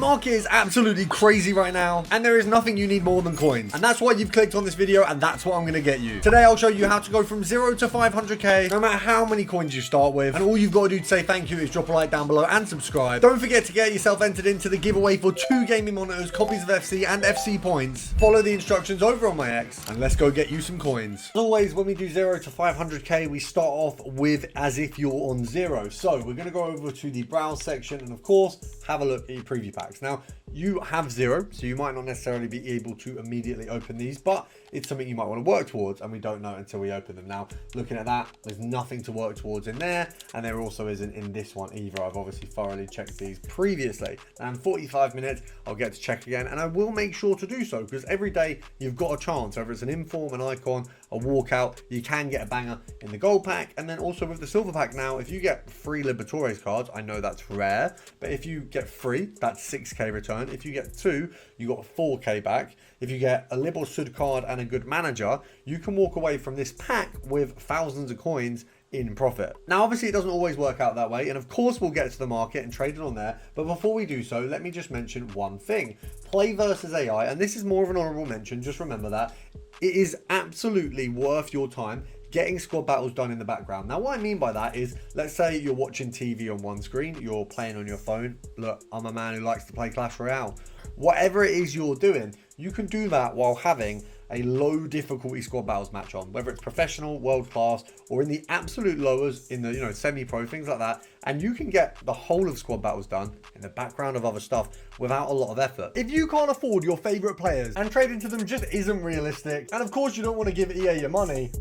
market is absolutely crazy right now, and there is nothing you need more than coins. And that's why you've clicked on this video, and that's what I'm going to get you. Today, I'll show you how to go from 0 to 500k, no matter how many coins you start with. And all you've got to do to say thank you is drop a like down below and subscribe. Don't forget to get yourself entered into the giveaway for 2 gaming monitors, copies of FC and FC points. Follow the instructions over on my X, and let's go get you some coins. As always, when we do 0 to 500k, we start off with as if you're on 0. So we're going to go over to the browse section and of course have a look at your preview packs. Now you have 0, so you might not necessarily be able to immediately open these, but it's something you might want to work towards, and we don't know until we open them. Now looking at that, there's nothing to work towards in there, and there also isn't in this one either. I've obviously thoroughly checked these previously, and in 45 minutes I'll get to check again, and I will make sure to do so because every day you've got a chance, whether it's an inform, an icon, a walkout, you can get a banger in the gold pack. And then also with the silver pack now, if you get 3 Libertadores cards, I know that's rare, but if you get 3, that's 6k return. If you get 2, you got 4k back. If you get a Lib or Sud card and a good manager, you can walk away from this pack with thousands of coins in profit. Now obviously it doesn't always work out that way, and of course we'll get to the market and trade it on there, but before we do so, let me just mention one thing. Play versus AI, and this is more of an honorable mention, just remember that it is absolutely worth your time getting squad battles done in the background. Now what I mean by that is, let's say you're watching TV on one screen, you're playing on your phone. Look, I'm a man who likes to play Clash Royale. Whatever it is you're doing, you can do that while having a low difficulty squad battles match on, whether it's professional, world class, or in the absolute lowers, in the semi-pro, things like that, and you can get the whole of squad battles done in the background of other stuff without a lot of effort. If you can't afford your favorite players and trading to them just isn't realistic, and of course you don't want to give EA your money,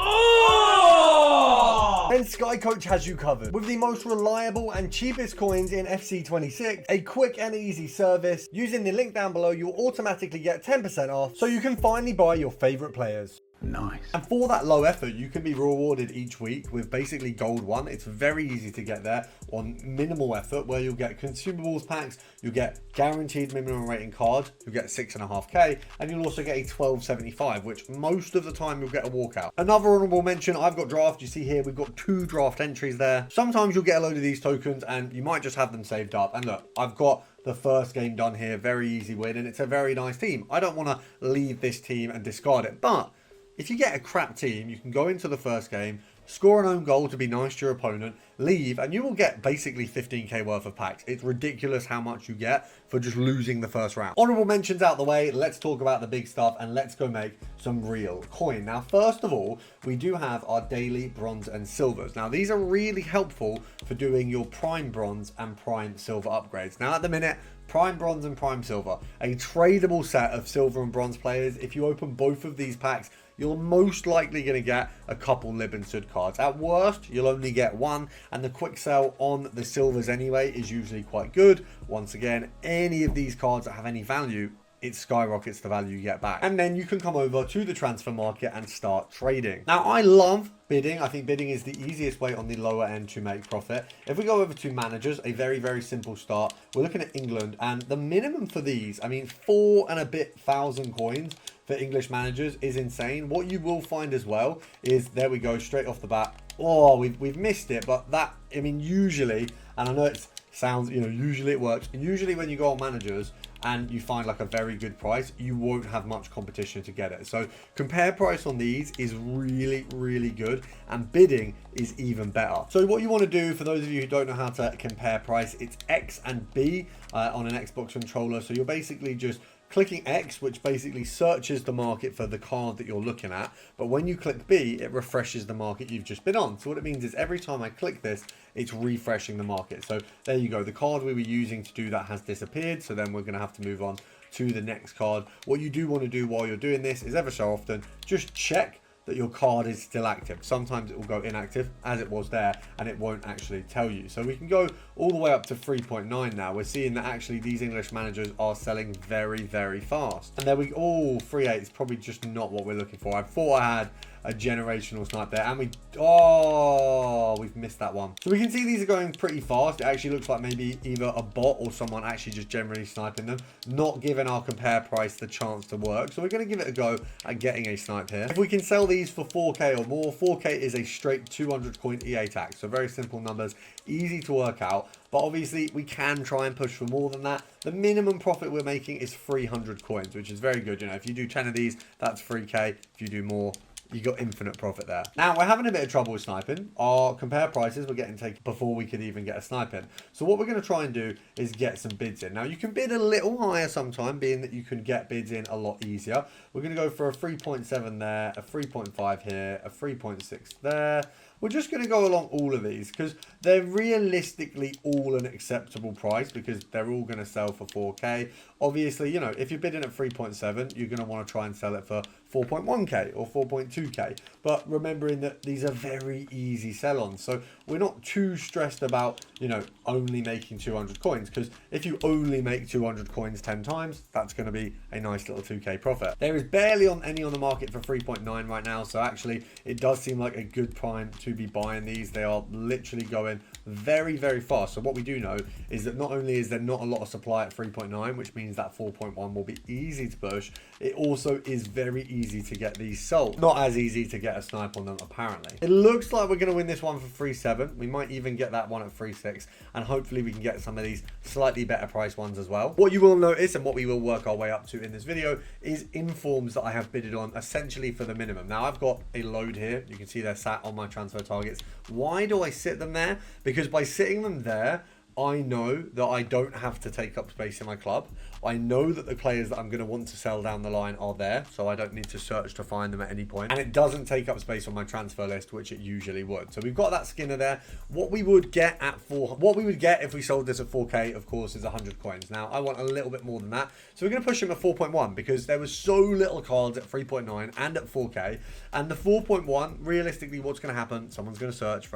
then Sky Coach has you covered with the most reliable and cheapest coins in FC26, a quick and easy service. Using the link down below, you'll automatically get 10% off, so you can finally buy your favorite players. Nice. And for that low effort, you can be rewarded each week with basically gold 1. It's very easy to get there on minimal effort, where you'll get consumables packs, you'll get guaranteed minimum rating cards, you'll get 6.5k, and you'll also get a 1275, which most of the time you'll get a walkout. Another honorable mention, I've got draft. You see here we've got 2 draft entries there. Sometimes you'll get a load of these tokens and you might just have them saved up. And look, I've got the first game done here, very easy win, and it's a very nice team. I don't want to leave this team and discard it, but if you get a crap team, you can go into the first game, score an own goal to be nice to your opponent, leave, and you will get basically 15k worth of packs. It's ridiculous how much you get for just losing the first round. Honorable mentions out the way, let's talk about the big stuff and let's go make some real coin. Now, first of all, we do have our daily bronze and silvers. Now, these are really helpful for doing your prime bronze and prime silver upgrades. Now, at the minute, prime bronze and prime silver, a tradable set of silver and bronze players. If you open both of these packs, you're most likely going to get a couple Lib and Sud cards. At worst, you'll only get 1, and the quick sell on the silvers anyway is usually quite good. Once again, any of these cards that have any value, it skyrockets the value you get back. And then you can come over to the transfer market and start trading. Now, I love bidding. I think bidding is the easiest way on the lower end to make profit. If we go over to managers, a very, very simple start. We're looking at England, and the minimum for these, I mean, 4 and a bit thousand coins for English managers is insane. What you will find as well is, there we go, straight off the bat. Oh, we've missed it, but that, I mean, usually, and I know it sounds, usually it works. Usually when you go on managers and you find like a very good price, you won't have much competition to get it. So compare price on these is really, really good, and bidding is even better. So what you want to do, for those of you who don't know how to compare price, it's X and B on an Xbox controller. So you're basically just clicking X, which basically searches the market for the card that you're looking at, but when you click B, it refreshes the market you've just been on. So what it means is every time I click this, it's refreshing the market. So there you go, the card we were using to do that has disappeared, so then we're going to have to move on to the next card. What you do want to do while you're doing this is, ever so often, just check that your card is still active. Sometimes it will go inactive, as it was there, and it won't actually tell you. So we can go all the way up to 3.9 now. We're seeing that actually these English managers are selling very, very fast. And there we go. Oh, 3.8 is probably just not what we're looking for. I thought I had a generational snipe there, and we've missed that one. So we can see these are going pretty fast. It actually looks like maybe either a bot or someone actually just generally sniping them, not giving our compare price the chance to work. So we're going to give it a go at getting a snipe here. If we can sell these for 4k or more, 4k is a straight 200 coin EA tax. So very simple numbers, easy to work out. but obviously we can try and push for more than that. The minimum profit we're making is 300 coins, which is very good. You know, if you do 10 of these, that's 3k. If you do more, you got infinite profit there. Now, we're having a bit of trouble with sniping. Our compare prices were getting taken before we could even get a snipe in. So what we're going to try and do is get some bids in. Now, you can bid a little higher sometime, being that you can get bids in a lot easier. We're going to go for a 3.7 there, a 3.5 here, a 3.6 there. We're just going to go along all of these because they're realistically all an acceptable price because they're all going to sell for 4k. Obviously, you know, if you're bidding at 3.7, you're going to want to try and sell it for 4.1k or 4.2k. But remembering that these are very easy sell-ons. So we're not too stressed about, you know, only making 200 coins because if you only make 200 coins 10 times, that's going to be a nice little 2k profit. There is barely any on the market for 3.9 right now. So actually, it does seem like a good time to be buying these. They are literally going very, very fast. So what we do know is that not only is there not a lot of supply at 3.9, which means that 4.1 will be easy to push, it also is very easy to get these sold. Not as easy to get a snipe on them, apparently. It looks like we're going to win this one for 3.7. We might even get that one at 3.6, and hopefully we can get some of these slightly better price ones as well. What you will notice, and what we will work our way up to in this video, is informs that I have bidded on essentially for the minimum. Now, I've got a load here. You can see they're sat on my transfer targets. Why do I sit them there? Because by sitting them there, I know that I don't have to take up space in my club. I know that the players that I'm going to want to sell down the line are there, so I don't need to search to find them at any point. And it doesn't take up space on my transfer list, which it usually would. So we've got that skinner there. What we would get if we sold this at 4k, of course, is 100 coins. Now, I want a little bit more than that. So we're going to push him at 4.1 because there was so little cards at 3.9 and at 4k. And the 4.1, realistically, what's going to happen? Someone's going to search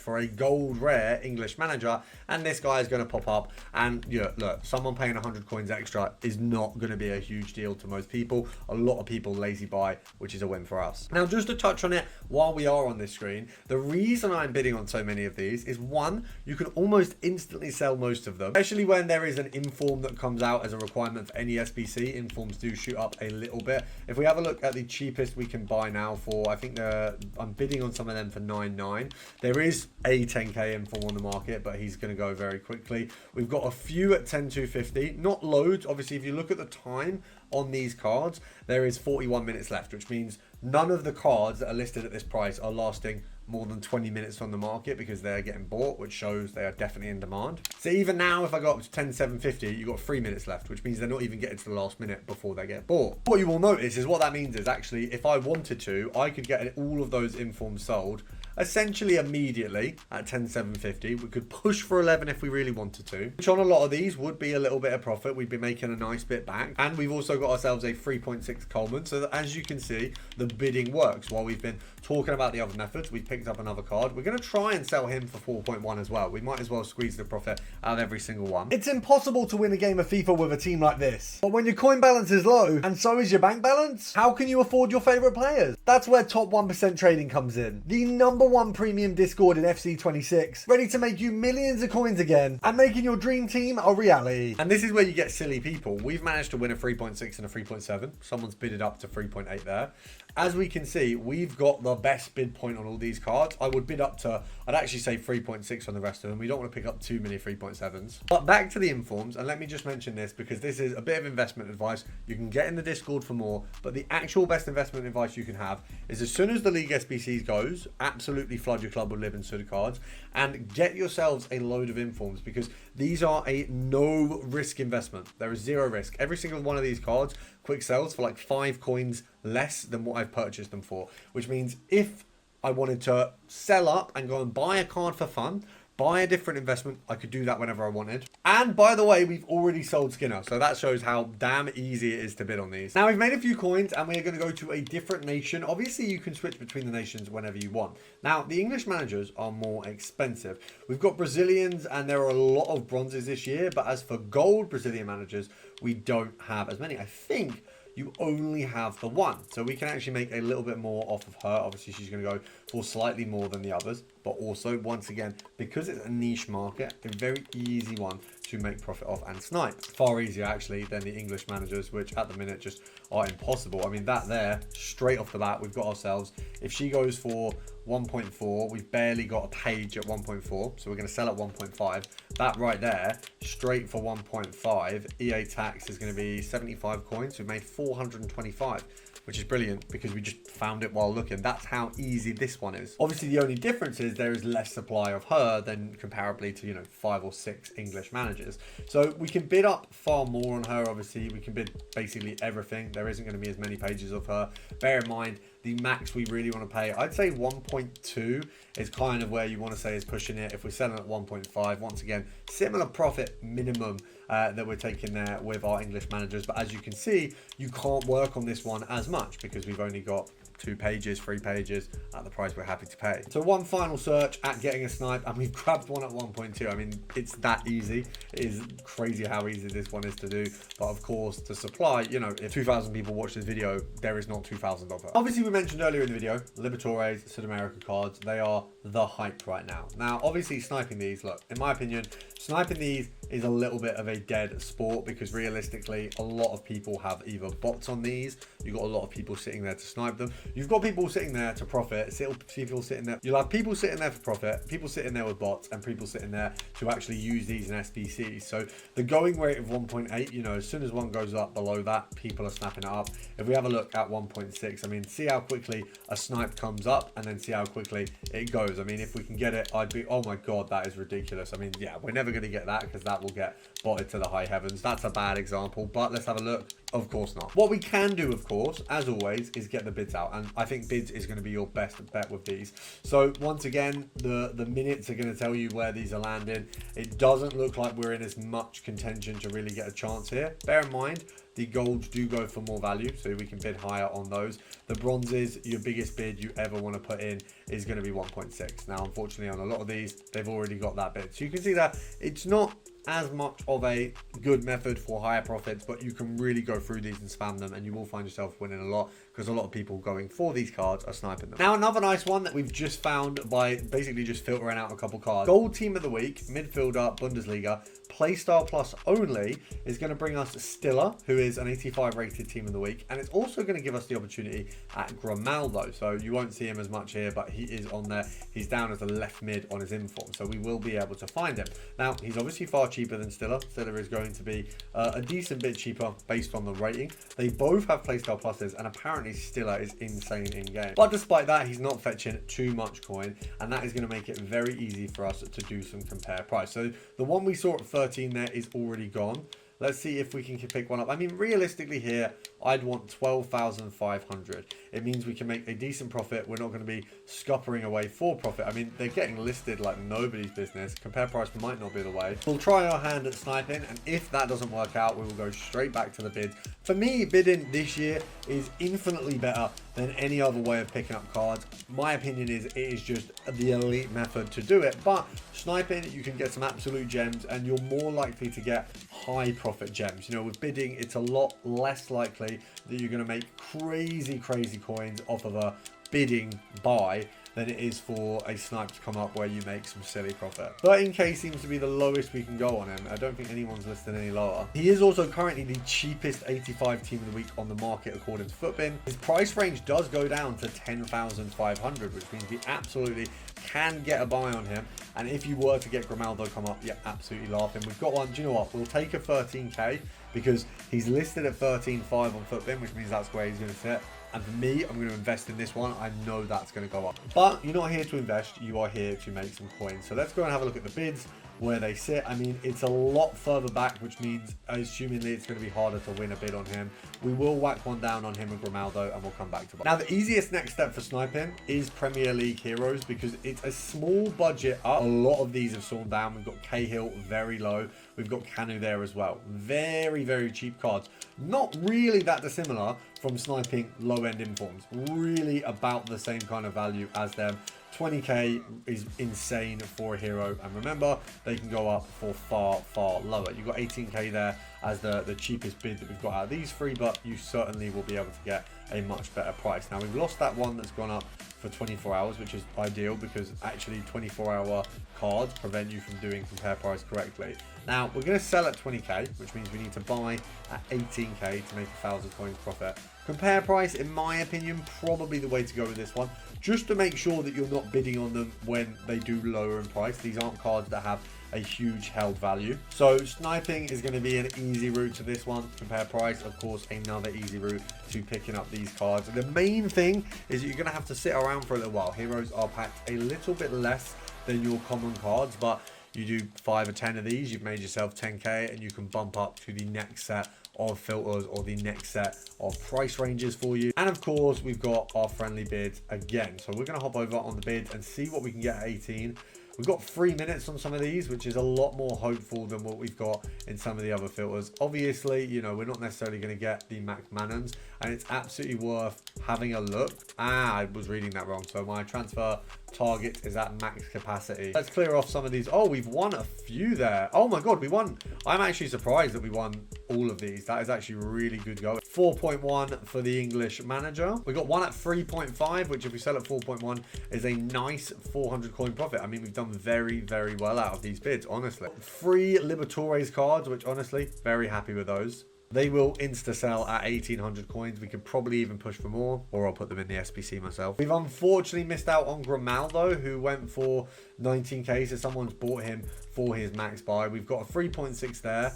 for a gold rare English manager, and this guy is going to pop up. And you know, look, someone paying 100 coins extra is not going to be a huge deal to most people. A lot of people lazy buy, which is a win for us. Now, just to touch on it while we are on this screen, the reason I'm bidding on so many of these is, one, you can almost instantly sell most of them, especially when there is an inform that comes out as a requirement for any SBC. Informs do shoot up a little bit. If we have a look at the cheapest we can buy now for, I think I'm bidding on some of them for 9.9. There is a 10k inform on the market, but he's going to go very quickly. We've got a few at 10.250, not loads. Obviously, if you look at the time on these cards, there is 41 minutes left, which means none of the cards that are listed at this price are lasting more than 20 minutes on the market because they're getting bought, which shows they are definitely in demand. So even now, if I go up to 10.750, you've got 3 minutes left, which means they're not even getting to the last minute before they get bought. What you will notice is what that means is actually, if I wanted to, I could get all of those informs sold essentially immediately at 10.750. We could push for 11 if we really wanted to, which on a lot of these would be a little bit of profit. We'd be making a nice bit back, and we've also got ourselves a 3.6 Coleman, so that, as you can see, the bidding works. While we've been talking about the other methods, we've picked up another card. We're going to try and sell him for 4.1 as well. We might as well squeeze the profit out of every single one. It's impossible to win a game of FIFA with a team like this, but when your coin balance is low and so is your bank balance, how can you afford your favorite players? That's where top 1% trading comes in. The #1 premium Discord in FC26, ready to make you millions of coins again and making your dream team a reality. And this is where you get silly people. We've managed to win a 3.6 and a 3.7. Someone's bidded up to 3.8 there. As we can see, we've got the best bid point on all these cards. I would bid up to, I'd actually say 3.6 on the rest of them. We don't want to pick up too many 3.7s. But back to the informs, and let me just mention this because this is a bit of investment advice. You can get in the Discord for more, but the actual best investment advice you can have is, as soon as the League SBCs goes, absolutely flood your club with Lib and Suda cards and get yourselves a load of informs, because these are a no risk investment. There is zero risk. Every single one of these cards quick sells for like 5 coins less than what I've purchased them for, which means if I wanted to sell up and go and buy a card for fun, buy a different investment, I could do that whenever I wanted. And by the way, we've already sold Skinner, so that shows how damn easy it is to bid on these. Now, we've made a few coins and we're going to go to a different nation. Obviously, you can switch between the nations whenever you want. Now, the English managers are more expensive. We've got Brazilians and there are a lot of bronzes this year, but as for gold Brazilian managers, we don't have as many. I think you only have the one, so we can actually make a little bit more off of her. Obviously, she's going to go for slightly more than the others, but also, once again, because it's a niche market, a very easy one to make profit off and snipe. Far easier actually than the English managers, which at the minute just are impossible. I mean, that there, straight off the bat, we've got ourselves, if she goes for 1.4, we've barely got a page at 1.4, so we're going to sell at 1.5. That right there, straight for 1.5, EA tax is going to be 75 coins. We've made 425, which is brilliant because we just found it while looking. That's how easy this one is. Obviously, the only difference is there is less supply of her than comparably to, you know, 5 or 6 English managers. So we can bid up far more on her. Obviously, we can bid basically everything. There isn't going to be as many pages of her. Bear in mind, the max we really want to pay, I'd say 1.2 is kind of where you want to say is pushing it. If we're selling at 1.5, once again, similar profit minimum that we're taking there with our English managers. But as you can see, you can't work on this one as much because we've only got 2 pages, 3 pages at the price we're happy to pay. So one final search at getting a snipe, and we've grabbed one at 1.2. I mean, it's that easy. It is crazy how easy this one is to do. But of course, to supply, you know, if 2,000 people watch this video, there is not 2,000 of her. Obviously, we mentioned earlier in the video, Libertadores, South America cards, they are the hype right now. Now, obviously, sniping these, look, in my opinion, sniping these is a little bit of a dead sport because realistically, a lot of people have either bots on these, you've got a lot of people sitting there to snipe them. You've got people sitting there to profit, people sitting there. You'll have people sitting there for profit, people sitting there with bots, and people sitting there to actually use these in SBCs. So the going rate of 1.8, you know, as soon as one goes up below that, people are snapping it up. If we have a look at 1.6, I mean, see how quickly a snipe comes up and then see how quickly it goes. I mean, if we can get it, I'd be, oh my God, that is ridiculous. I mean, yeah, we're never going to get that because that will get botted to the high heavens. That's a bad example, but let's have a look. Of course not. What we can do, of course, as always, is get the bids out. And I think bids is going to be your best bet with these. So once again, the minutes are going to tell you where these are landing. It doesn't look like we're in as much contention to really get a chance here. Bear in mind, the golds do go for more value, so we can bid higher on those. The bronzes, your biggest bid you ever want to put in is going to be 1.6. Now, unfortunately, on a lot of these, they've already got that bid. So you can see that it's not as much of a good method for higher profits, but you can really go through these and spam them and you will find yourself winning a lot because a lot of people going for these cards are sniping them. Now, another nice one that we've just found by basically just filtering out a couple cards. Gold team of the week, midfielder, Bundesliga, playstyle plus only, is going to bring us Stiller, who is an 85 rated team of the week, and it's also going to give us the opportunity at Grimaldo. So you won't see him as much here, but he is on there. He's down as the left mid on his inform, so we will be able to find him. Now, he's obviously far cheaper than Stiller. Stiller is going to be a decent bit cheaper based on the rating. They both have playstyle pluses, and apparently Stiller is insane in game. But despite that, he's not fetching too much coin, and that is going to make it very easy for us to do some compare price. So the one we saw at 13 there is already gone. Let's see if we can pick one up. I mean, realistically here, I'd want 12,500. It means we can make a decent profit. We're not going to be scuppering away for profit. I mean, they're getting listed like nobody's business. Compare price might not be the way. We'll try our hand at sniping, and if that doesn't work out, we will go straight back to the bid. For me, bidding this year is infinitely better than any other way of picking up cards. My opinion is it is just the elite method to do it, but sniping, you can get some absolute gems and you're more likely to get high profit gems. You know, with bidding, it's a lot less likely that you're going to make crazy coins off of a bidding buy than it is for a snipe to come up where you make some silly profit. 13k seems to be the lowest we can go on him. I don't think anyone's listed any lower. He is also currently the cheapest 85 team of the week on the market according to Footbin. His price range does go down to 10,500, which means we absolutely can get a buy on him. And if you were to get Grimaldo come up, you're absolutely laughing. We've got one. Do you know what? We'll take a 13k because he's listed at 13.5 on Footbin, which means that's where he's going to sit. And for me, I'm going to invest in this one. I know that's going to go up. But you're not here to invest. You are here to make some coins. So let's go and have a look at the bids, where they sit. I mean, it's a lot further back, which means, assumingly, it's going to be harder to win a bid on him. We will whack one down on him and Grimaldo, and we'll come back to it. Now, the easiest next step for sniping is Premier League heroes, because it's a small budget up. A lot of these have sawn down. We've got Cahill very low. We've got Canu there as well. Very cheap cards. Not really that dissimilar from sniping low-end informs. Really about the same kind of value as them. 20k is insane for a hero, and remember, they can go up for far lower. You've got 18k there. as the cheapest bid that we've got out of these three, but you certainly will be able to get a much better price. Now, we've lost that one that's gone up for 24 hours, which is ideal because actually 24-hour cards prevent you from doing compare price correctly. Now, we're going to sell at 20k, which means we need to buy at 18k to make 1,000 coins profit. Compare price, in my opinion, probably the way to go with this one, just to make sure that you're not bidding on them when they do lower in price. These aren't cards that have a huge held value. So sniping is going to be an easy route to this one. Compare price, of course, another easy route to picking up these cards. The main thing is that you're going to have to sit around for a little while. Heroes are packed a little bit less than your common cards, but you do 5 or 10 of these, you've made yourself 10k, and you can bump up to the next set of filters or the next set of price ranges for you. And of course, we've got our friendly bids again. So we're going to hop over on the bids and see what we can get at 18. We've got 3 minutes on some of these, which is a lot more hopeful than what we've got in some of the other filters. Obviously, you know, we're not necessarily going to get the Max Manons, and it's absolutely worth having a look. I was reading that wrong. So my transfer target is at max capacity. Let's clear off some of these. Oh, we've won a few there. Oh my God, we won. I'm actually surprised that we won all of these. That is actually really good go. 4.1 for the English manager. We got one at 3.5, which if we sell at 4.1 is a nice 400 coin profit. I mean, we've done very, very well out of these bids, honestly. 3 Libertadores cards, which honestly, very happy with those. They will insta-sell at 1,800 coins. We could probably even push for more, or I'll put them in the SBC myself. We've unfortunately missed out on Grimaldo, who went for 19k, so someone's bought him for his max buy. We've got a 3.6 there.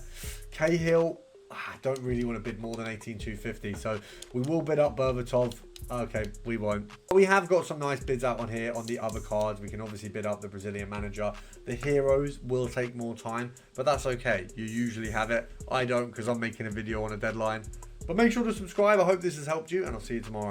Cahill, I don't really want to bid more than 18,250, so we will bid up Berbatov. Okay, we won't. We have got some nice bids out on here on the other cards. We can obviously bid up the Brazilian manager. The heroes will take more time, but that's okay. You usually have it. I don't, because I'm making a video on a deadline. But make sure to subscribe. I hope this has helped you, and I'll see you tomorrow.